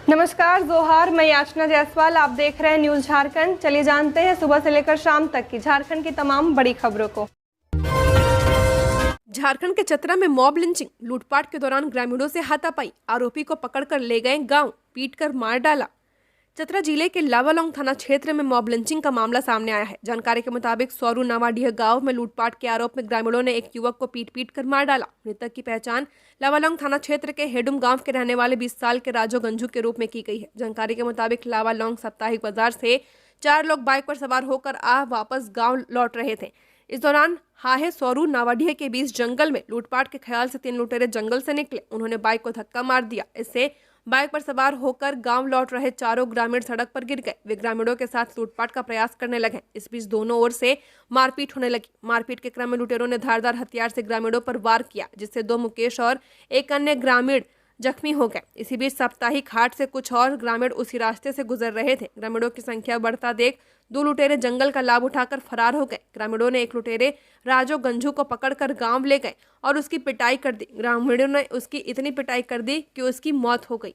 नमस्कार, जोहार। मैं याचना जायसवाल, आप देख रहे हैं न्यूज झारखंड। चलिए जानते हैं सुबह से लेकर शाम तक की झारखंड की तमाम बड़ी खबरों को। झारखंड के चतरा में मॉब लिंचिंग, लूटपाट के दौरान ग्रामीणों से हाथापाई, आरोपी को पकड़कर ले गए गांव, पीटकर मार डाला। चतरा जिले के लावालौंग थाना क्षेत्र में मॉब लिंचिंग का मामला सामने आया है। जानकारी के मुताबिक सौरू नावाडीह गांव में लूटपाट के आरोप में ग्रामीणों ने एक युवक को पीट कर मार डाला। मृतक की पहचान लावालौंग थाना क्षेत्र के हेडुम गांव के रहने वाले 20 साल के राजू गंजू के रूप में की गई है। जानकारी के मुताबिक लावालौंग साप्ताहिक बाजार से 4 लोग बाइक पर सवार होकर वापस गाँव लौट रहे थे। इस दौरान हाहे सौरू नावाडीह के बीच जंगल में लूटपाट के ख्याल से 3 लुटेरे जंगल से निकले। उन्होंने बाइक को धक्का मार दिया। इससे बाइक पर सवार होकर गांव लौट रहे चारों ग्रामीण सड़क पर गिर गए। वे ग्रामीणों के साथ लूटपाट का प्रयास करने लगे। इस बीच दोनों ओर से मारपीट होने लगी। मारपीट के क्रम में लुटेरों ने धारदार हथियार से ग्रामीणों पर वार किया, जिससे 2 मुकेश और एक अन्य ग्रामीण जख्मी हो गए। इसी बीच साप्ताहिक हाट से कुछ और ग्रामीण उसी रास्ते से गुजर रहे थे। ग्रामीणों की संख्या बढ़ता देख 2 लुटेरे जंगल का लाभ उठाकर फरार हो गए। ग्रामीणों ने एक लुटेरे राजू गंजू को पकड़कर गांव ले गए और उसकी पिटाई कर दी। ग्रामीणों ने उसकी इतनी पिटाई कर दी कि उसकी मौत हो गई।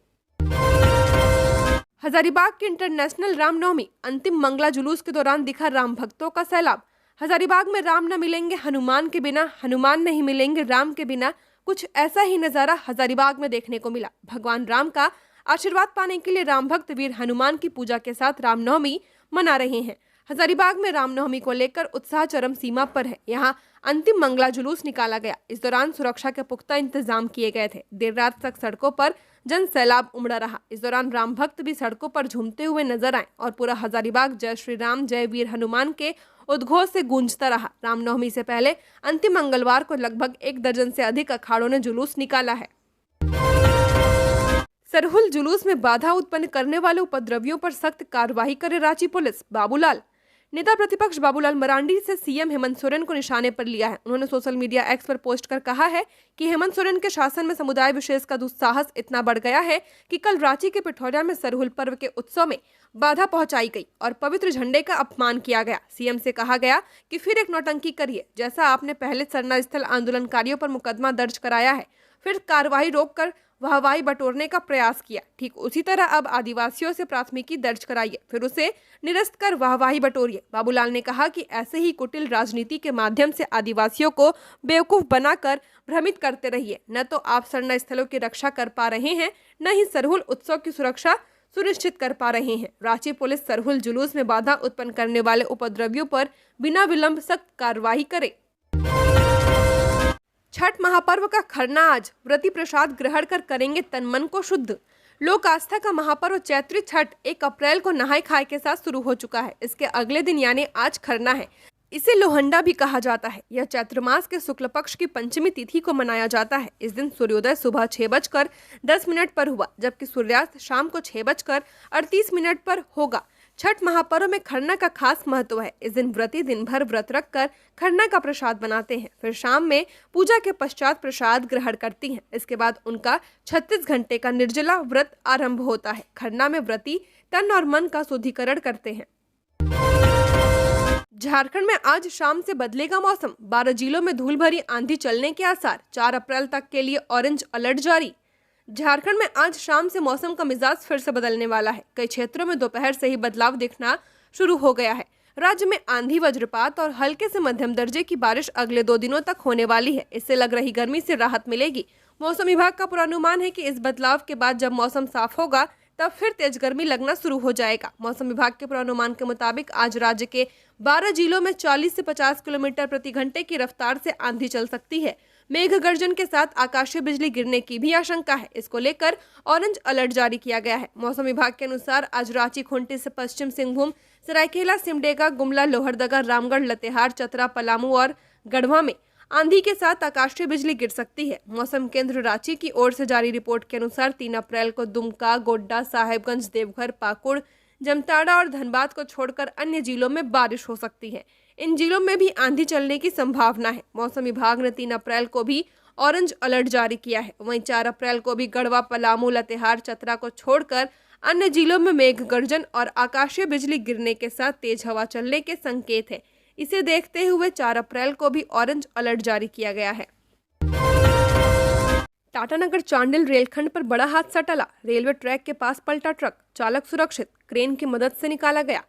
हजारीबाग की इंटरनेशनल रामनवमी अंतिम मंगला जुलूस के दौरान दिखा राम भक्तों का सैलाब। हजारीबाग में राम न मिलेंगे हनुमान के बिना, हनुमान नहीं मिलेंगे राम के बिना। कुछ ऐसा ही नजारा हजारीबाग में देखने को मिला। भगवान राम का आशीर्वाद पाने के लिए राम भक्त वीर हनुमान की पूजा के साथ रामनवमी मना रहे हैं। हजारीबाग में रामनवमी को लेकर उत्साह चरम सीमा पर है। यहाँ अंतिम मंगला जुलूस निकाला गया। इस दौरान सुरक्षा के पुख्ता इंतजाम किए गए थे। देर रात तक सड़कों पर जन सैलाब उमड़ा रहा। इस दौरान राम भक्त भी सड़कों पर झूमते हुए नजर आए और पूरा हजारीबाग जय श्री राम, जय वीर हनुमान के उद्घोष से गूंजता रहा। रामनवमी से पहले अंतिम मंगलवार को लगभग 1 दर्जन से अधिक अखाड़ों ने जुलूस निकाला है। सरहुल जुलूस में बाधा उत्पन्न करने वाले उपद्रवियों पर सख्त कार्रवाई करे रांची पुलिस। बाबूलाल नेता प्रतिपक्ष बाबूलाल मरांडी से सीएम हेमंत सोरेन को निशाने पर लिया है। उन्होंने सोशल मीडिया एक्स पर पोस्ट कर कहा है कि हेमंत सोरेन के शासन में समुदाय विशेष का दुस्साहस इतना बढ़ गया है कि कल रांची के पिठौरिया में सरहुल पर्व के उत्सव में बाधा पहुंचाई गई और पवित्र झंडे का अपमान किया गया। सीएम से कहा गया कि फिर एक नौटंकी करिए। जैसा आपने पहले सरना स्थल आंदोलनकारियों पर मुकदमा दर्ज कराया है, फिर कार्रवाई रोककर वाहवाही बटोरने का प्रयास किया, ठीक उसी तरह अब आदिवासियों से प्राथमिकी दर्ज कराइए, फिर उसे निरस्त कर वाहवाही बटोरिए। बाबूलाल ने कहा कि ऐसे ही कुटिल राजनीति के माध्यम से आदिवासियों को बेवकूफ बनाकर भ्रमित करते रहिए। न तो आप सरना स्थलों की रक्षा कर पा रहे हैं, न ही सरहुल उत्सव की सुरक्षा सुनिश्चित कर पा रहे हैं। रांची पुलिस सरहुल जुलूस में बाधा उत्पन्न करने वाले उपद्रवियों पर बिना विलंब सख्त कार्रवाई करे। छठ महापर्व का खरना आज, व्रती प्रसाद ग्रहण कर करेंगे तन मन को शुद्ध। लोक आस्था का महापर्व चैत्री छठ 1 अप्रैल को नहाय खाए के साथ शुरू हो चुका है। इसके अगले दिन यानी आज खरना है। इसे लोहंडा भी कहा जाता है। यह चैत्र मास के शुक्ल पक्ष की पंचमी तिथि को मनाया जाता है। इस दिन सूर्योदय सुबह 6:10 पर हुआ, जबकि सूर्यास्त शाम को 6:38 पर होगा। छठ महापर्व में खरना का खास महत्व है। इस दिन व्रती दिन भर व्रत रखकर खरना का प्रसाद बनाते हैं। फिर शाम में पूजा के पश्चात प्रसाद ग्रहण करती हैं। इसके बाद उनका 36 घंटे का निर्जला व्रत आरंभ होता है। खरना में व्रती तन और मन का शुद्धिकरण करते हैं। झारखंड में आज शाम से बदलेगा मौसम। 12 जिलों में धूल भरी आंधी चलने के आसार। 4 अप्रैल तक के लिए ऑरेंज अलर्ट जारी। झारखंड में आज शाम से मौसम का मिजाज फिर से बदलने वाला है। कई क्षेत्रों में दोपहर से ही बदलाव दिखना शुरू हो गया है। राज्य में आंधी, वज्रपात और हल्के से मध्यम दर्जे की बारिश अगले 2 दिनों तक होने वाली है। इससे लग रही गर्मी से राहत मिलेगी। मौसम विभाग का पूर्वानुमान है कि इस बदलाव के बाद जब मौसम साफ होगा तब फिर तेज गर्मी लगना शुरू हो जाएगा। मौसम विभाग के पूर्वानुमान के मुताबिक आज राज्य के 12 जिलों में 40 से 50 किलोमीटर प्रति घंटे की रफ्तार से आंधी चल सकती है। मेघ गर्जन के साथ आकाशीय बिजली गिरने की भी आशंका है। इसको लेकर ऑरेंज अलर्ट जारी किया गया है। मौसम विभाग के अनुसार आज रांची, खूंटी से पश्चिम सिंहभूम, सरायकेला, सिमडेगा, गुमला, लोहरदगा, रामगढ़, लातेहार, चतरा, पलामू और गढ़वा में आंधी के साथ आकाशीय बिजली गिर सकती है। मौसम केंद्र रांची की ओर से जारी रिपोर्ट के अनुसार 3 अप्रैल को दुमका, गोड्डा, साहेबगंज, देवघर, पाकुड़, जामताड़ा और धनबाद को छोड़कर अन्य जिलों में बारिश हो सकती है। इन जिलों में भी आंधी चलने की संभावना है। मौसम विभाग ने 3 अप्रैल को भी ऑरेंज अलर्ट जारी किया है। वहीं 4 अप्रैल को भी गढ़वा, पलामू, लातेहार, चतरा को छोड़कर अन्य जिलों में मेघ गर्जन और आकाशीय बिजली गिरने के साथ तेज हवा चलने के संकेत है। इसे देखते हुए 4 अप्रैल को भी ऑरेंज अलर्ट जारी किया गया है। टाटानगर चांडिल रेलखंड पर बड़ा हादसा टला। रेलवे ट्रैक के पास पलटा ट्रक, चालक सुरक्षित, क्रेन की मदद से निकाला गया।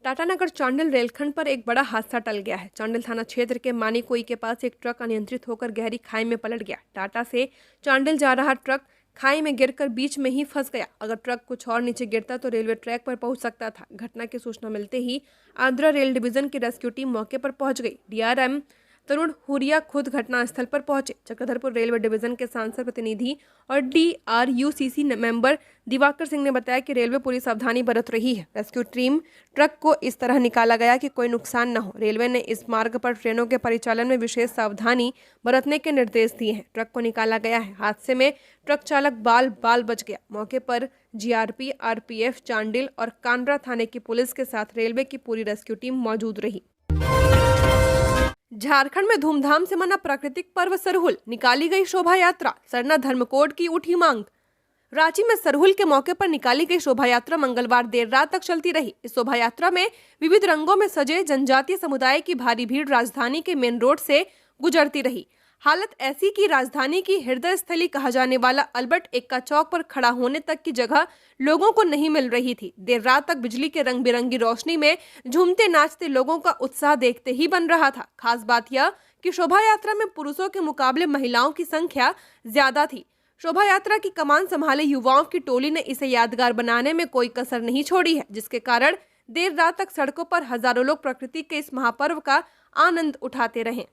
टाटानगर चांडिल रेलखंड पर एक बड़ा हादसा टल गया है। चांडिल थाना क्षेत्र के मानीकोई के पास एक ट्रक अनियंत्रित होकर गहरी खाई में पलट गया। टाटा से चांडिल जा रहा ट्रक खाई में गिरकर बीच में ही फंस गया। अगर ट्रक कुछ और नीचे गिरता तो रेलवे ट्रैक पर पहुंच सकता था। घटना की सूचना मिलते ही आंध्रा रेल डिवीजन की रेस्क्यू टीम मौके पर पहुंच गई। डीआरएम तरुण हुरिया खुद घटनास्थल पर पहुंचे। चक्रधरपुर रेलवे डिवीजन के सांसद प्रतिनिधि और डीआरयूसीसी मेंबर दिवाकर सिंह ने बताया कि रेलवे पूरी सावधानी बरत रही है। रेस्क्यू टीम ट्रक को इस तरह निकाला गया कि कोई नुकसान न हो। रेलवे ने इस मार्ग पर ट्रेनों के परिचालन में विशेष सावधानी बरतने के निर्देश दिए हैं। ट्रक को निकाला गया है। हादसे में ट्रक चालक बाल बच गया। मौके पर जीआरपी, आरपीएफ, चांडिल और कांड्रा थाने की पुलिस के साथ रेलवे की पूरी रेस्क्यू टीम मौजूद रही। झारखंड में धूमधाम से मना प्राकृतिक पर्व सरहुल, निकाली गई शोभा यात्रा। सरना धर्मकोड की उठी मांग। रांची में सरहुल के मौके पर निकाली गई शोभा यात्रा मंगलवार देर रात तक चलती रही। इस शोभा यात्रा में विविध रंगों में सजे जनजातीय समुदाय की भारी भीड़ राजधानी के मेन रोड से गुजरती रही। हालत ऐसी कि राजधानी की हृदय स्थली कहा जाने वाला अल्बर्ट एक्का चौक पर खड़ा होने तक की जगह लोगों को नहीं मिल रही थी। देर रात तक बिजली के रंग बिरंगी रोशनी में झूमते नाचते लोगों का उत्साह देखते ही बन रहा था। खास बात यह कि शोभा यात्रा में पुरुषों के मुकाबले महिलाओं की संख्या ज्यादा थी। शोभा यात्रा की कमान संभाले युवाओं की टोली ने इसे यादगार बनाने में कोई कसर नहीं छोड़ी है, जिसके कारण देर रात तक सड़कों पर हजारों लोग प्रकृति के इस महापर्व का आनंद उठाते रहे।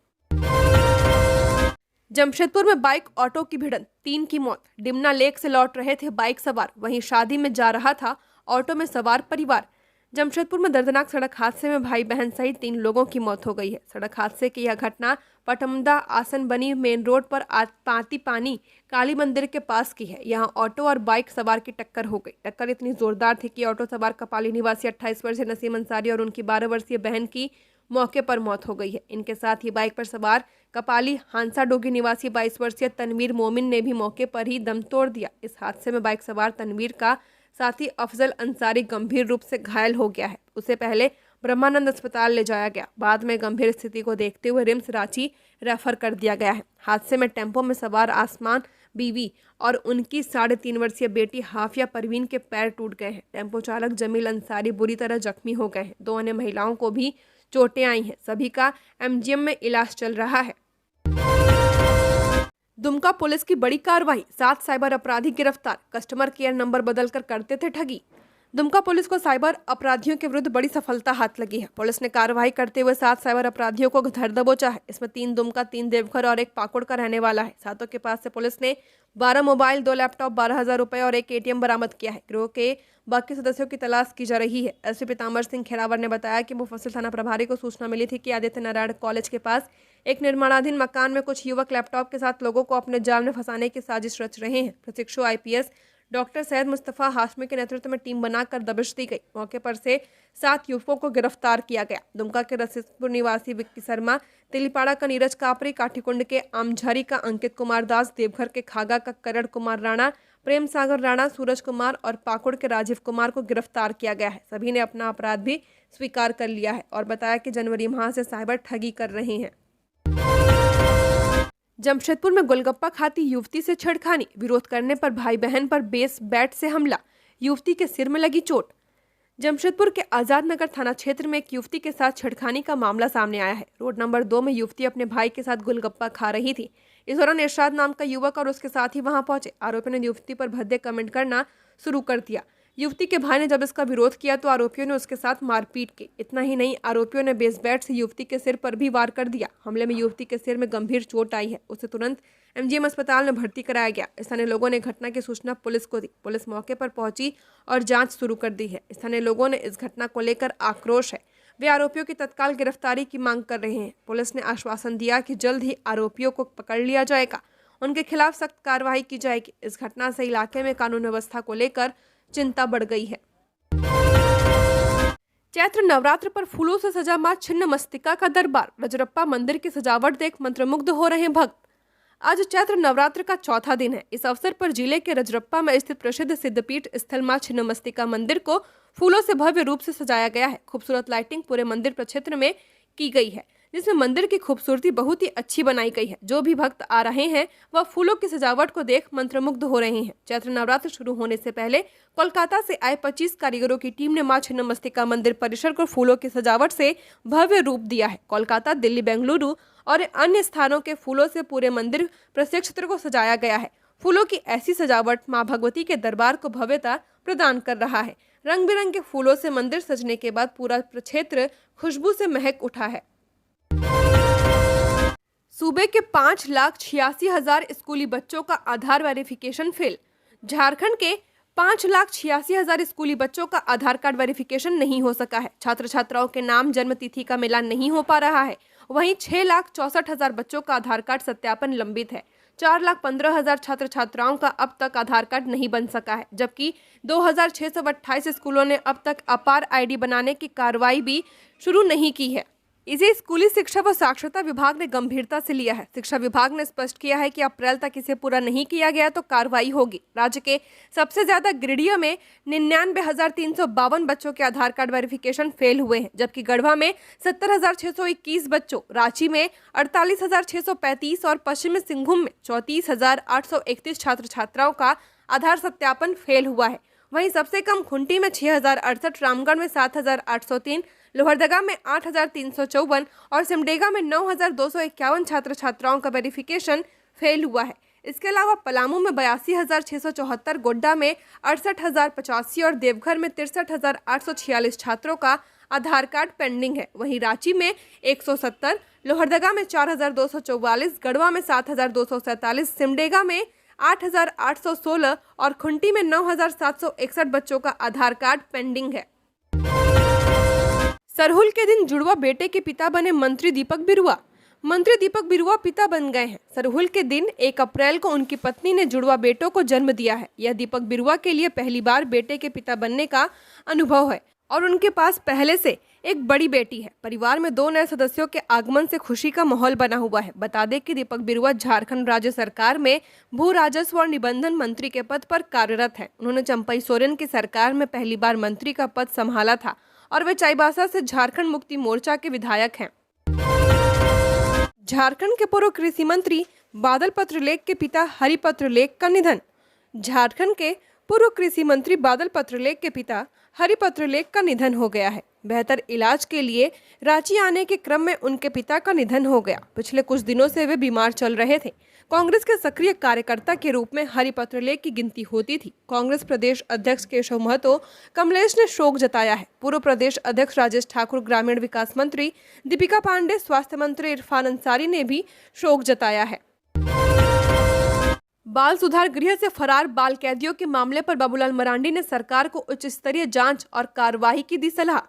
जमशेदपुर में बाइक ऑटो की भिड़ंत, 3 की मौत। डिमना लेक से लौट रहे थे बाइक सवार, वहीं शादी में जा रहा था ऑटो में सवार परिवार। जमशेदपुर में दर्दनाक सड़क हादसे में भाई बहन सहित 3 लोगों की मौत हो गई है। सड़क हादसे की यह घटना पटमदा आसन बनी मेन रोड पर पाती पानी काली मंदिर के पास की है। यहाँ ऑटो और बाइक सवार की टक्कर हो गई। टक्कर इतनी जोरदार थी कि ऑटो सवार कपाली निवासी 28 वर्षीय नसीम अंसारी और उनकी 12 वर्षीय बहन की मौके पर मौत हो गई है। इनके साथ ही बाइक पर सवार कपाली हांसा डोगी निवासी 22 वर्षीय तनवीर मोमिन ने भी मौके पर ही दम तोड़ दिया। इस हादसे में बाइक सवार तनवीर का साथी अफजल अंसारी गंभीर रूप से घायल हो गया है। उसे पहले ब्रह्मानंद अस्पताल ले जाया गया, बाद में गंभीर स्थिति को देखते हुए रिम्स रांची रेफर कर दिया गया है। हादसे में टेम्पो में सवार आसमान बीवी और उनकी 3.5 वर्षीय बेटी हाफिया परवीन के पैर टूट गए हैं। टेम्पो चालक जमील अंसारी बुरी तरह जख्मी हो गए हैं। 2 अन्य महिलाओं को भी चोटें आई हैं। सभी का एमजीएम में इलाज चल रहा है। दुमका पुलिस की बड़ी कार्रवाई, 7 साइबर अपराधी गिरफ्तार। कस्टमर केयर नंबर बदलकर करते थे ठगी। दुमका पुलिस को साइबर अपराधियों के विरुद्ध बड़ी सफलता हाथ लगी है। पुलिस ने कार्रवाई करते हुए 7 साइबर अपराधियों को धर दबोचा है। इसमें 3 दुमका, 3 देवघर और 1 पाकुड़ का रहने वाला है। सातों के पास से पुलिस ने 12 मोबाइल, 2 लैपटॉप, 12,000 रुपए और 1 एटीएम बरामद किया है। गिरोह के बाकी सदस्यों की तलाश की जा रही है। एसपी पीताम्बर सिंह खेरावर ने बताया कि मुफस्सिल थाना प्रभारी को सूचना मिली थी कि आदित्य नारायण कॉलेज के पास एक निर्माणाधीन मकान में कुछ युवक लैपटॉप के साथ लोगों को अपने जाल में फंसाने की साजिश रच रहे हैं। प्रशिक्षु आईपीएस डॉक्टर सैयद मुस्तफा हाशमी के नेतृत्व में टीम बनाकर दबिश दी गई। मौके पर से 7 युवकों को गिरफ्तार किया गया। दुमका के रसीदपुर निवासी विक्की शर्मा, तिलीपाड़ा का नीरज कापरी, काठीकुंड के आमझारी का अंकित कुमार दास, देवघर के खागा का करण कुमार राणा, प्रेम सागर राणा, सूरज कुमार और पाकुड़ के राजीव कुमार को गिरफ्तार किया गया है। सभी ने अपना अपराध भी स्वीकार कर लिया है और बताया कि जनवरी माह से साइबर ठगी कर रहे हैं। जमशेदपुर में गोलगप्पा खाती युवती से छेड़खानी, विरोध करने पर भाई बहन पर बेस बैट से हमला, युवती के सिर में लगी चोट। जमशेदपुर के आजाद नगर थाना क्षेत्र में एक युवती के साथ छेड़खानी का मामला सामने आया है। रोड नंबर 2 में युवती अपने भाई के साथ गोलगप्पा खा रही थी। इस दौरान इरशाद नाम का युवक और उसके साथ ही वहां पहुंचे। आरोपियों ने युवती पर भद्दे कमेंट करना शुरू कर दिया। युवती के भाई ने जब इसका विरोध किया तो आरोपियों ने उसके साथ मारपीट की। इतना ही नहीं, आरोपियों ने बेस बैट से युवती के सिर पर भी वार कर दिया। हमले में युवती के सिर में गंभीर चोट आई है। उसे तुरंत एमजीएम अस्पताल में भर्ती कराया गया। स्थानीय लोगों ने घटना की सूचना पुलिस को दी। पुलिस मौके पर पहुंची और जांच शुरू कर दी है। स्थानीय लोगों ने इस घटना को लेकर आक्रोश है। वे आरोपियों की तत्काल गिरफ्तारी की मांग कर रहे हैं। पुलिस ने आश्वासन दिया कि जल्द ही आरोपियों को पकड़ लिया जाएगा, उनके खिलाफ सख्त कार्रवाई की जाएगी। इस घटना से इलाके में कानून व्यवस्था को लेकर चिंता बढ़ गई है। चैत्र नवरात्र पर फूलों से सजा मां छिन्नमस्तिका का दरबार, रजरप्पा मंदिर की सजावट देख मंत्रमुग्ध हो रहे भक्त। आज चैत्र नवरात्र का चौथा दिन है। इस अवसर पर जिले के रजरप्पा में स्थित प्रसिद्ध सिद्धपीठ स्थल मां छिन्नमस्तिका मंदिर को फूलों से भव्य रूप से सजाया गया है। खूबसूरत लाइटिंग पूरे मंदिर प्रक्षेत्र में की गई है, जिसमें मंदिर की खूबसूरती बहुत ही अच्छी बनाई गई है। जो भी भक्त आ रहे हैं वह फूलों की सजावट को देख मंत्रमुग्ध हो रहे हैं। चैत्र नवरात्र शुरू होने से पहले कोलकाता से आए 25 कारीगरों की टीम ने मां छिन्नमस्तिका मंदिर परिसर को फूलों की सजावट से भव्य रूप दिया है। कोलकाता, दिल्ली, बेंगलुरु और अन्य स्थानों के फूलों से पूरे मंदिर परिसर क्षेत्र को सजाया गया है। फूलों की ऐसी सजावट मां भगवती के दरबार को भव्यता प्रदान कर रहा है। रंग बिरंगे फूलों से मंदिर सजने के बाद पूरा क्षेत्र खुशबू से महक उठा है। सूबे के 5,86,000 स्कूली बच्चों का आधार वेरिफिकेशन फेल। झारखंड के 5,86,000 स्कूली बच्चों का आधार कार्ड वेरिफिकेशन नहीं हो सका है। छात्र छात्राओं के नाम, जन्म तिथि का मिलान नहीं हो पा रहा है। वहीं 6,64,000 बच्चों का आधार कार्ड सत्यापन लंबित है। 4,15,000 छात्र छात्राओं का अब तक आधार कार्ड नहीं बन सका है, जबकि 2,628 स्कूलों ने अब तक अपार आईडी बनाने की कार्रवाई भी शुरू नहीं की है। इसे स्कूली शिक्षा व साक्षरता विभाग ने गंभीरता से लिया है। शिक्षा विभाग ने स्पष्ट किया है कि अप्रैल तक इसे पूरा नहीं किया गया तो कार्रवाई होगी। राज्य के सबसे ज्यादा गिरिडीह में 99,352 बच्चों के आधार कार्ड वेरिफिकेशन फेल हुए हैं, जबकि गढ़वा में 70,621 बच्चों, रांची में 48,635 और पश्चिमी सिंहभूम में 34,831 छात्र छात्राओं का आधार सत्यापन फेल हुआ है। वहीं सबसे कम खुंटी में 6,068, रामगढ़ में 7,803, लोहरदगा में 8,354 और सिमडेगा में 9,251 छात्र छात्राओं का वेरिफिकेशन फेल हुआ है। इसके अलावा पलामू में 82,674, गोड्डा में 68,085 और देवघर में 63,846 छात्रों का आधार कार्ड पेंडिंग है। वहीं रांची में 170, लोहरदगा में 4,244, गढ़वा में 7,247, सिमडेगा में 8,816 और खुंटी में 9,761 बच्चों का आधार कार्ड पेंडिंग है। सरहुल के दिन जुड़वा बेटे के पिता बने मंत्री दीपक बिरुआ। मंत्री दीपक बिरुआ पिता बन गए हैं। सरहुल के दिन 1 अप्रैल को उनकी पत्नी ने जुड़वा बेटों को जन्म दिया है। यह दीपक बिरुआ के लिए पहली बार बेटे के पिता बनने का अनुभव है और उनके पास पहले से एक बड़ी बेटी है। परिवार में 2 नए सदस्यों के आगमन से खुशी का माहौल बना हुआ है। बता दें कि दीपक बिरुआ झारखंड राज्य सरकार में भू राजस्व और निबंधन मंत्री के पद पर कार्यरत हैं। उन्होंने चंपई सोरेन की सरकार में पहली बार मंत्री का पद संभाला था और वे चाईबासा से झारखंड मुक्ति मोर्चा के विधायक हैं। झारखंड के पूर्व कृषि मंत्री बादल पत्रलेख के पिता हरिपत्रलेख का निधन। झारखंड के पूर्व कृषि मंत्री बादल पत्रलेख के पिता हरिपत्रलेख का निधन हो गया है। बेहतर इलाज के लिए रांची आने के क्रम में उनके पिता का निधन हो गया। पिछले कुछ दिनों से वे बीमार चल रहे थे। कांग्रेस के सक्रिय कार्यकर्ता के रूप में हरिपत्रलेख की गिनती होती थी। कांग्रेस प्रदेश अध्यक्ष केशव महतो कमलेश ने शोक जताया है। पूर्व प्रदेश अध्यक्ष राजेश ठाकुर, ग्रामीण विकास मंत्री दीपिका पांडे, स्वास्थ्य मंत्री इरफान अंसारी ने भी शोक जताया है। बाल सुधार गृह से फरार बाल कैदियों के मामले पर बाबूलाल मरांडी ने सरकार को उच्च स्तरीय जांच और कार्रवाई की दी सलाह।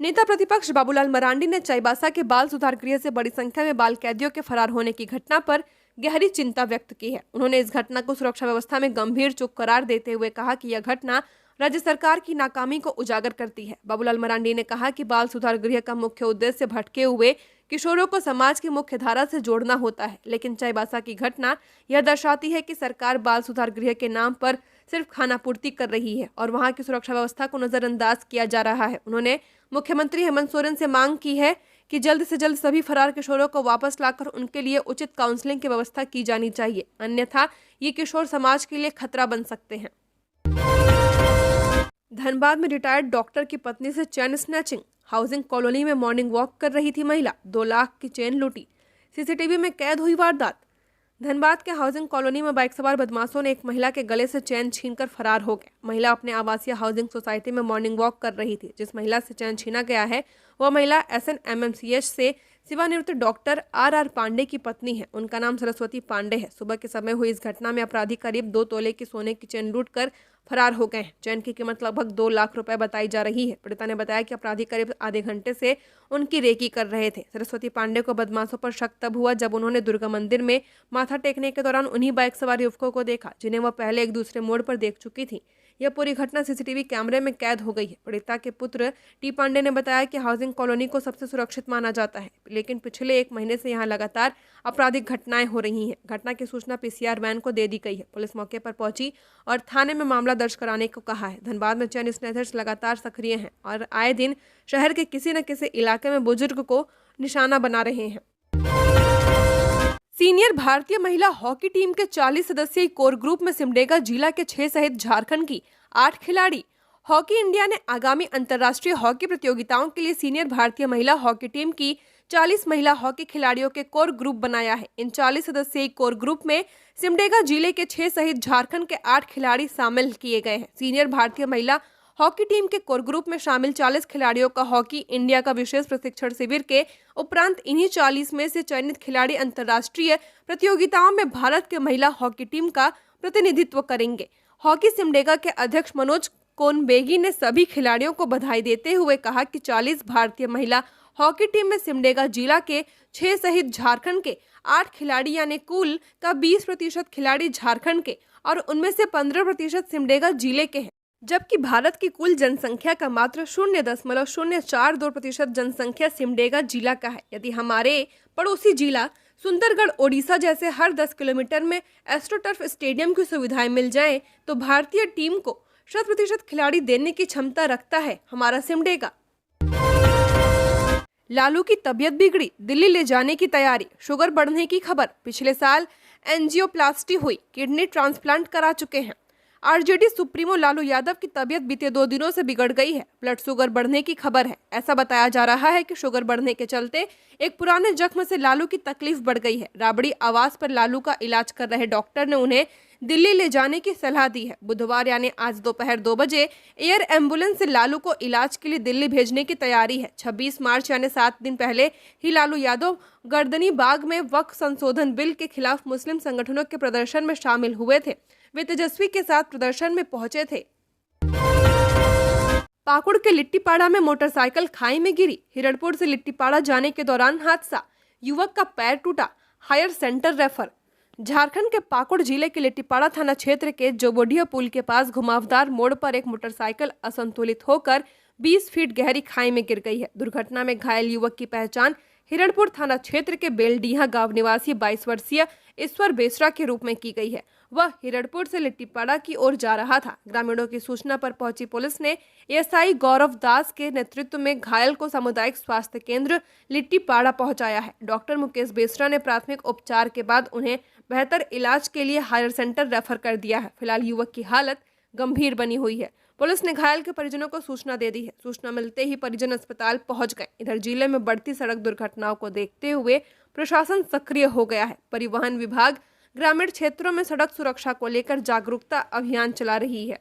नेता प्रतिपक्ष बाबूलाल मरांडी ने चाईबासा के बाल सुधार गृह से बड़ी संख्या में बाल कैदियों के फरार होने की घटना पर गहरी चिंता व्यक्त की है। उन्होंने इस घटना को सुरक्षा व्यवस्था में गंभीर चूक करार देते हुए कहा कि यह घटना राज्य सरकार की नाकामी को उजागर करती है। बाबूलाल मरांडी ने कहा कि बाल सुधार गृह का मुख्य उद्देश्य भटके हुए किशोरों को समाज की मुख्य धारा से जोड़ना होता है, लेकिन चाईबासा की घटना यह दर्शाती है कि सरकार बाल सुधार गृह के नाम पर सिर्फ खानापूर्ति कर रही है और वहां की सुरक्षा व्यवस्था को नजरअंदाज किया जा रहा है। उन्होंने मुख्यमंत्री हेमंत सोरेन से मांग की है कि जल्द से जल्द सभी फरार किशोरों को वापस लाकर उनके लिए उचित काउंसलिंग की व्यवस्था की जानी चाहिए, अन्यथा ये किशोर समाज के लिए खतरा बन सकते हैं। धनबाद में रिटायर्ड डॉक्टर की पत्नी से चेन स्नैचिंग। हाउसिंग कॉलोनी में मॉर्निंग वॉक कर रही थी महिला, 2 लाख की चेन लूटी। सीसीटीवी में कैद हुई वारदात। धनबाद के हाउसिंग कॉलोनी में बाइक सवार बदमाशों ने एक महिला के गले से चेन छीनकर फरार हो गए। महिला अपने आवासीय हाउसिंग सोसाइटी में मॉर्निंग वॉक कर रही थी। जिस महिला से चेन छीना गया है वह महिला SNMMCH से सेवानिवृत्त डॉक्टर RR पांडे की पत्नी है। उनका नाम सरस्वती पांडे है। सुबह के समय हुई इस घटना में अपराधी करीब 2 तोले की सोने की चेन लूटकर फरार हो गए हैं। चेन की कीमत लगभग 2 लाख रुपए बताई जा रही है। पीड़िता ने बताया कि अपराधी करीब आधे घंटे से उनकी रेकी कर रहे थे। सरस्वती पांडे को बदमाशों पर शक तब हुआ जब उन्होंने दुर्गा मंदिर में माथा टेकने के दौरान उन्हीं बाइक सवार युवकों को देखा जिन्हें वह पहले एक दूसरे मोड़ पर देख चुकी थी। यह पूरी घटना सीसीटीवी कैमरे में कैद हो गई है। पीड़िता के पुत्र टी पांडे ने बताया कि हाउसिंग कॉलोनी को सबसे सुरक्षित माना जाता है, लेकिन पिछले 1 महीने से यहाँ लगातार आपराधिक घटनाएं हो रही हैं। घटना की सूचना पीसीआर वैन को दे दी गई है। पुलिस मौके पर पहुंची और थाने में मामला दर्ज कराने को कहा है। धनबाद में चयन स्नैचर्स लगातार सक्रिय हैं और आए दिन शहर के किसी न किसी इलाके में बुजुर्ग को निशाना बना रहे हैं। सीनियर भारतीय महिला हॉकी टीम के 40 सदस्यीय कोर ग्रुप में सिमडेगा जिला के 6 सहित झारखंड की 8 खिलाड़ी। हॉकी इंडिया ने आगामी अंतर्राष्ट्रीय हॉकी प्रतियोगिताओं के लिए सीनियर भारतीय महिला हॉकी टीम की 40 महिला हॉकी खिलाड़ियों के कोर ग्रुप बनाया है। इन 40 सदस्यीय कोर ग्रुप में सिमडेगा जिले के 6 सहित झारखंड के 8 खिलाड़ी शामिल किए गए हैं। सीनियर भारतीय महिला हॉकी टीम के कोर ग्रुप में शामिल 40 खिलाड़ियों का हॉकी इंडिया का विशेष प्रशिक्षण शिविर के उपरांत इन्हीं 40 में से चयनित खिलाड़ी अंतर्राष्ट्रीय प्रतियोगिताओं में भारत के महिला हॉकी टीम का प्रतिनिधित्व करेंगे। हॉकी सिमडेगा के अध्यक्ष मनोज कोनबेगी ने सभी खिलाड़ियों को बधाई देते हुए कहा कि 40 भारतीय महिला हॉकी टीम में सिमडेगा जिला के 6 सहित झारखंड के 8 खिलाड़ी यानी कुल का 20% खिलाड़ी झारखंड के और उनमें से 15% सिमडेगा जिले के हैं, जबकि भारत की कुल जनसंख्या का मात्र 0.042% जनसंख्या सिमडेगा जिला का है। यदि हमारे पड़ोसी जिला सुंदरगढ़ ओडिशा जैसे हर 10 किलोमीटर में एस्ट्रोटर्फ स्टेडियम की सुविधाएं मिल जाएं, तो भारतीय टीम को 100% खिलाड़ी देने की क्षमता रखता है हमारा सिमडेगा। लालू की तबीयत बिगड़ी, दिल्ली ले जाने की तैयारी, शुगर बढ़ने की खबर। पिछले साल एंजियोप्लास्टी हुई, किडनी ट्रांसप्लांट करा चुके हैं। आरजेडी सुप्रीमो लालू यादव की तबीयत बीते 2 दिनों से बिगड़ गई है। ब्लड शुगर बढ़ने की खबर है। ऐसा बताया जा रहा है कि शुगर बढ़ने के चलते एक पुराने जख्म से लालू की तकलीफ बढ़ गई है। राबड़ी आवास पर लालू का इलाज कर रहे डॉक्टर ने उन्हें दिल्ली ले जाने की सलाह दी है। बुधवार यानी आज दोपहर 2 बजे एयर एम्बुलेंस से लालू को इलाज के लिए दिल्ली भेजने की तैयारी है। 26 मार्च यानी 7 दिन पहले ही लालू यादव गर्दनी बाग में वक्फ संशोधन बिल के खिलाफ मुस्लिम संगठनों के प्रदर्शन में शामिल हुए थे। वे तेजस्वी के साथ प्रदर्शन में पहुंचे थे। पाकुड़ के लिट्टीपाड़ा में मोटरसाइकिल खाई में गिरी। हिरणपुर से लिट्टीपाड़ा जाने के दौरान हादसा, युवक का पैर टूटा, हायर सेंटर रेफर। झारखंड के पाकुड़ जिले के लिट्टीपाड़ा थाना क्षेत्र के जोबोडिया पुल के पास घुमावदार मोड़ पर एक मोटरसाइकिल असंतुलित होकर 20 फीट गहरी खाई में गिर गई है। दुर्घटना में घायल युवक की पहचान हिरणपुर थाना क्षेत्र के बेलडीहा गांव निवासी 22 वर्षीय ईश्वर बेसरा के रूप में की गई है। वह हिरणपुर से लिट्टीपाड़ा की ओर जा रहा था। ग्रामीणों की सूचना पर पहुंची पुलिस ने एएसआई गौरव दास के नेतृत्व में घायल को सामुदायिक स्वास्थ्य केंद्र लिट्टीपाड़ा पहुंचाया है। डॉक्टर मुकेश बेसरा ने प्राथमिक उपचार के बाद उन्हें बेहतर इलाज के लिए हायर सेंटर रेफर कर दिया है। फिलहाल युवक की हालत गंभीर बनी हुई है। पुलिस ने घायल के परिजनों को सूचना दे दी है। सूचना मिलते ही परिजन अस्पताल पहुंच गए। इधर जिले में बढ़ती सड़क दुर्घटनाओं को देखते हुए प्रशासन सक्रिय हो गया है। परिवहन विभाग ग्रामीण क्षेत्रों में सड़क सुरक्षा को लेकर जागरूकता अभियान चला रही है।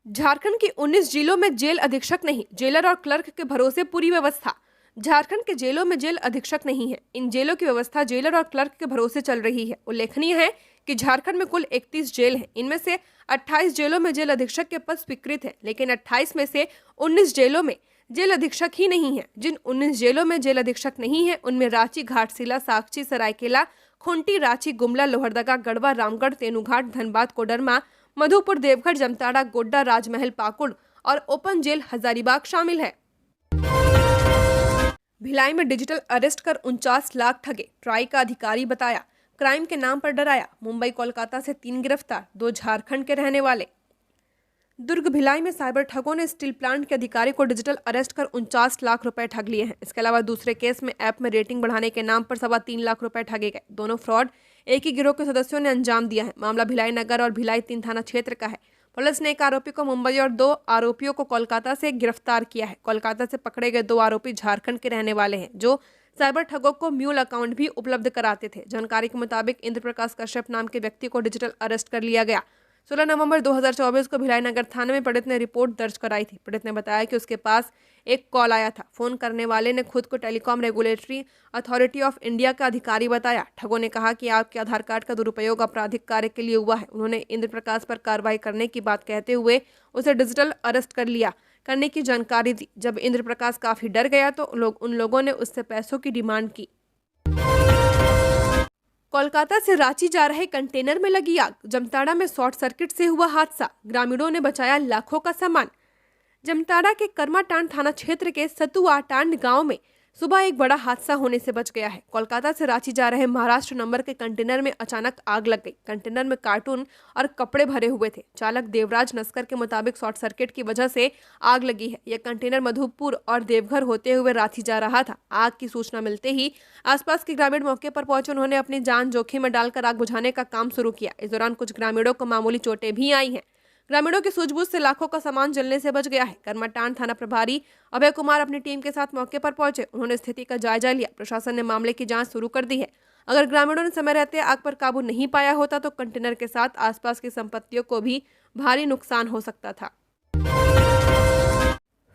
झारखंड की 19 जिलों में जेल अधीक्षक नहीं, जेलर और क्लर्क के भरोसे पूरी व्यवस्था। झारखंड के जेलों में जेल अधीक्षक नहीं है। इन जेलों की व्यवस्था जेलर और क्लर्क के भरोसे चल रही है। उल्लेखनीय है कि झारखंड में कुल 31 जेल हैं। इनमें से 28 जेलों में जेल अधीक्षक के पद स्वीकृत है, लेकिन 28 में से 19 जेलों में जेल अधीक्षक ही नहीं है। जिन 19 जेलों में जेल अधीक्षक नहीं है उनमें रांची, घाटशिला, साकची, सरायकेला, खूंटी, रांची, गुमला, लोहरदगा, गढ़वा, रामगढ़, तेनूघाट, धनबाद, कोडरमा, मधुपुर, देवघर, जमताड़ा, गोड्डा, राजमहल, पाकुड़ और ओपन जेल हजारीबाग शामिल है। भिलाई में डिजिटल अरेस्ट कर 49 लाख ठगे, ट्राई का अधिकारी बताया। क्राइम के नाम पर डराया। मुंबई, कोलकाता से 3 गिरफ्तार, 2 झारखंड के रहने वाले। दुर्ग भिलाई में साइबर ठगों ने स्टील प्लांट के अधिकारी को डिजिटल अरेस्ट कर 49 लाख रुपए ठग लिए हैं। इसके अलावा दूसरे केस में ऐप में रेटिंग बढ़ाने के नाम पर 3.25 लाख रुपए ठगे गए। दोनों फ्रॉड एक ही गिरोह के सदस्यों ने अंजाम दिया है। मामला भिलाई नगर और भिलाई 3 थाना क्षेत्र का है। पुलिस ने एक आरोपी को मुंबई और 2 आरोपियों को कोलकाता से गिरफ्तार किया है। कोलकाता से पकड़े गए 2 आरोपी झारखंड के रहने वाले हैं, जो साइबर ठगों को म्यूल अकाउंट भी उपलब्ध कराते थे। जानकारी के मुताबिक इंद्र प्रकाश कश्यप नाम के व्यक्ति को डिजिटल अरेस्ट कर लिया गया। 16 नवंबर 2024 को भिलाई नगर थाने में पीड़ित ने रिपोर्ट दर्ज कराई थी। पीड़ित ने बताया कि उसके पास एक कॉल आया था। फोन करने वाले ने खुद को telecom regulatory authority of India का अधिकारी बताया। ठगों ने कहा कि आपके आधार कार्ड का दुरुपयोग आपराधिक कार्य के लिए हुआ है। उन्होंने इंद्र प्रकाश पर कार्रवाई करने की बात कहते हुए उसे डिजिटल अरेस्ट करने की जानकारी दी। जब इंद्र प्रकाश काफी डर गया तो उन लोगों ने उससे पैसों की डिमांड की। कोलकाता से रांची जा रहे कंटेनर में लगी आग। जामताड़ा में शॉर्ट सर्किट से हुआ हादसा, ग्रामीणों ने बचाया लाखों का सामान। जामताड़ा के कर्माटांड थाना क्षेत्र के सतुआटांड गांव में सुबह एक बड़ा हादसा होने से बच गया है। कोलकाता से रांची जा रहे महाराष्ट्र नंबर के कंटेनर में अचानक आग लग गई। कंटेनर में कार्टून और कपड़े भरे हुए थे। चालक देवराज नस्कर के मुताबिक शॉर्ट सर्किट की वजह से आग लगी है। यह कंटेनर मधुपुर और देवघर होते हुए रांची जा रहा था। आग की सूचना मिलते ही आसपास के ग्रामीण मौके पर पहुंचे। उन्होंने अपनी जान जोखिम में डालकर आग बुझाने का काम शुरू किया। इस दौरान कुछ ग्रामीणों को मामूली चोटें भी आई हैं। ग्रामीणों की सूझबूझ से लाखों का सामान जलने से बच गया है। कर्माटांड थाना प्रभारी अभय कुमार अपनी टीम के साथ मौके पर पहुंचे। उन्होंने स्थिति का जायजा लिया। प्रशासन ने मामले की जांच शुरू कर दी है। अगर ग्रामीणों ने समय रहते आग पर काबू नहीं पाया होता तो कंटेनर के साथ आसपास की संपत्तियों को भी भारी नुकसान हो सकता था।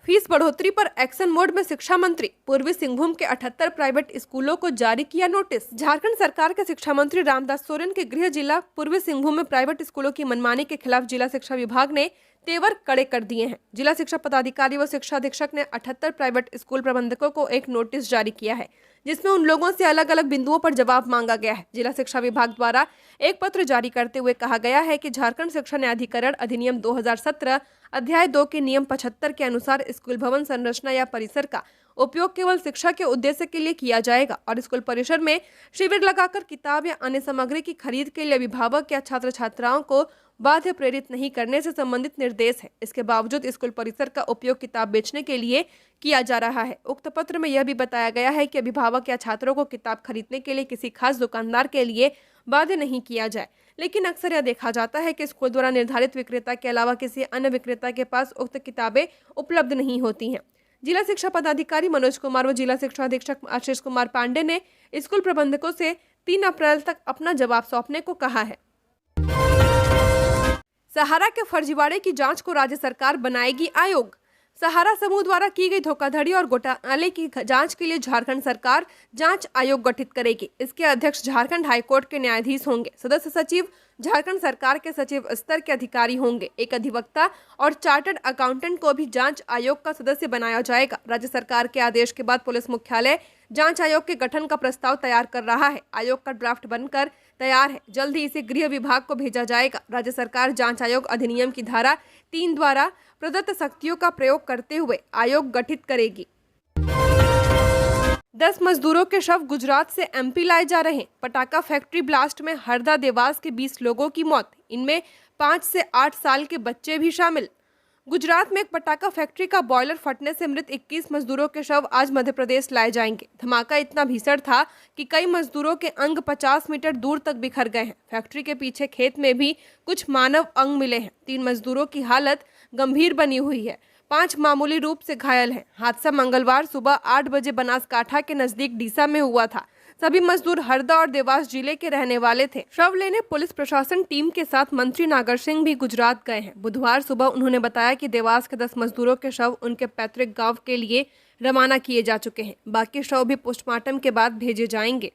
फीस बढ़ोतरी पर एक्शन मोड में शिक्षा मंत्री। पूर्वी सिंहभूम के 78 प्राइवेट स्कूलों को जारी किया नोटिस। झारखंड सरकार के शिक्षा मंत्री रामदास सोरेन के गृह जिला पूर्वी सिंहभूम में प्राइवेट स्कूलों की मनमानी के खिलाफ जिला शिक्षा विभाग ने तेवर कड़े कर दिए हैं। जिला शिक्षा पदाधिकारी व शिक्षा अधीक्षक ने 78 प्राइवेट स्कूल प्रबंधकों को एक नोटिस जारी किया है, जिसमें उन लोगों से अलग अलग बिंदुओं पर जवाब मांगा गया है। जिला शिक्षा विभाग द्वारा एक पत्र जारी करते हुए कहा गया है कि झारखंड शिक्षा न्यायाधिकरण अधिनियम 2017 अध्याय 2 के नियम 75 के अनुसार स्कूल भवन संरचना या परिसर का उपयोग केवल शिक्षा के उद्देश्य के लिए किया जाएगा और स्कूल परिसर में शिविर लगाकर किताब या अन्य सामग्री की खरीद के लिए अभिभावक या छात्र छात्राओं को बाध्य प्रेरित नहीं करने से संबंधित निर्देश है। इसके बावजूद स्कूल परिसर का उपयोग किताब बेचने के लिए किया जा रहा है। उक्त पत्र में यह भी बताया गया है कि अभिभावक या छात्रों को किताब खरीदने के लिए किसी खास दुकानदार के लिए बाध्य नहीं किया जाए, लेकिन अक्सर यह देखा जाता है कि स्कूल द्वारा निर्धारित विक्रेता के अलावा किसी अन्य विक्रेता के पास उक्त किताबें उपलब्ध नहीं होती हैं। जिला शिक्षा पदाधिकारी मनोज कुमार व जिला शिक्षा अधीक्षक आशीष कुमार पांडे ने स्कूल प्रबंधकों से 3 अप्रैल तक अपना जवाब सौंपने को कहा है। सहारा के फर्जीवाड़े की जांच को राज्य सरकार बनाएगी आयोग। सहारा समूह द्वारा की गई धोखाधड़ी और घोटाले की जांच के लिए झारखंड सरकार जांच आयोग गठित करेगी। इसके अध्यक्ष झारखंड हाईकोर्ट के न्यायाधीश होंगे। सदस्य सचिव झारखंड सरकार के सचिव स्तर के अधिकारी होंगे। एक अधिवक्ता और चार्टर्ड अकाउंटेंट को भी जांच आयोग का सदस्य बनाया जाएगा। राज्य सरकार के आदेश के बाद पुलिस मुख्यालय जांच आयोग के गठन का प्रस्ताव तैयार कर रहा है। आयोग का ड्राफ्ट बनकर तैयार है। जल्द ही इसे गृह विभाग को भेजा जाएगा। राज्य सरकार जांच आयोग अधिनियम की धारा 3 द्वारा प्रदत्त शक्तियों का प्रयोग करते हुए आयोग गठित करेगी। 10 मजदूरों के शव गुजरात से एमपी लाए जा रहे हैं। पटाखा फैक्ट्री ब्लास्ट में हरदा देवास के 20 लोगों की मौत, इनमें 5 से 8 साल के बच्चे भी शामिल। गुजरात में एक पटाखा फैक्ट्री का बॉयलर फटने से मृत 21 मजदूरों के शव आज मध्य प्रदेश लाए जाएंगे। धमाका इतना भीषण था कि कई मजदूरों के अंग 50 मीटर दूर तक बिखर गए हैं। फैक्ट्री के पीछे खेत में भी कुछ मानव अंग मिले हैं। 3 मजदूरों की हालत गंभीर बनी हुई है, 5 मामूली रूप से घायल हैं। हादसा मंगलवार सुबह 8 बजे बनासकाठा के नजदीक डीसा में हुआ था। सभी मजदूर हरदा और देवास जिले के रहने वाले थे। शव लेने पुलिस प्रशासन टीम के साथ मंत्री नागर सिंह भी गुजरात गए हैं। बुधवार सुबह उन्होंने बताया कि देवास के 10 मजदूरों के शव उनके पैतृक गांव के लिए रवाना किए जा चुके हैं। बाकी शव भी पोस्टमार्टम के बाद भेजे जाएंगे।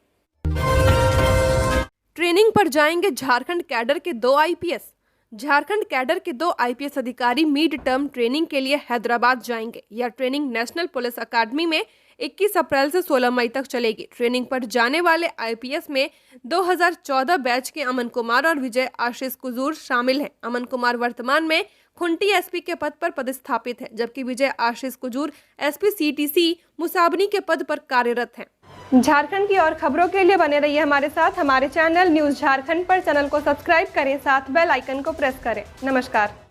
ट्रेनिंग पर जाएंगे झारखंड कैडर के 2 आईपीएस। झारखंड कैडर के 2 आईपीएस अधिकारी मिड टर्म ट्रेनिंग के लिए हैदराबाद जाएंगे। यह ट्रेनिंग नेशनल पुलिस अकादमी में 21 अप्रैल से 16 मई तक चलेगी। ट्रेनिंग पर जाने वाले आईपीएस में 2014 बैच के अमन कुमार और विजय आशीष कुजूर शामिल हैं। अमन कुमार वर्तमान में खुंटी एसपी के पद पर पदस्थापित है, जबकि विजय आशीष कुजूर एसपी सीटीसी मुसाबनी के पद पर कार्यरत हैं। झारखंड की और खबरों के लिए बने रहिए हमारे साथ। हमारे चैनल न्यूज़ झारखंड पर चैनल को सब्सक्राइब करें, साथ बेल आइकन को प्रेस करें। नमस्कार।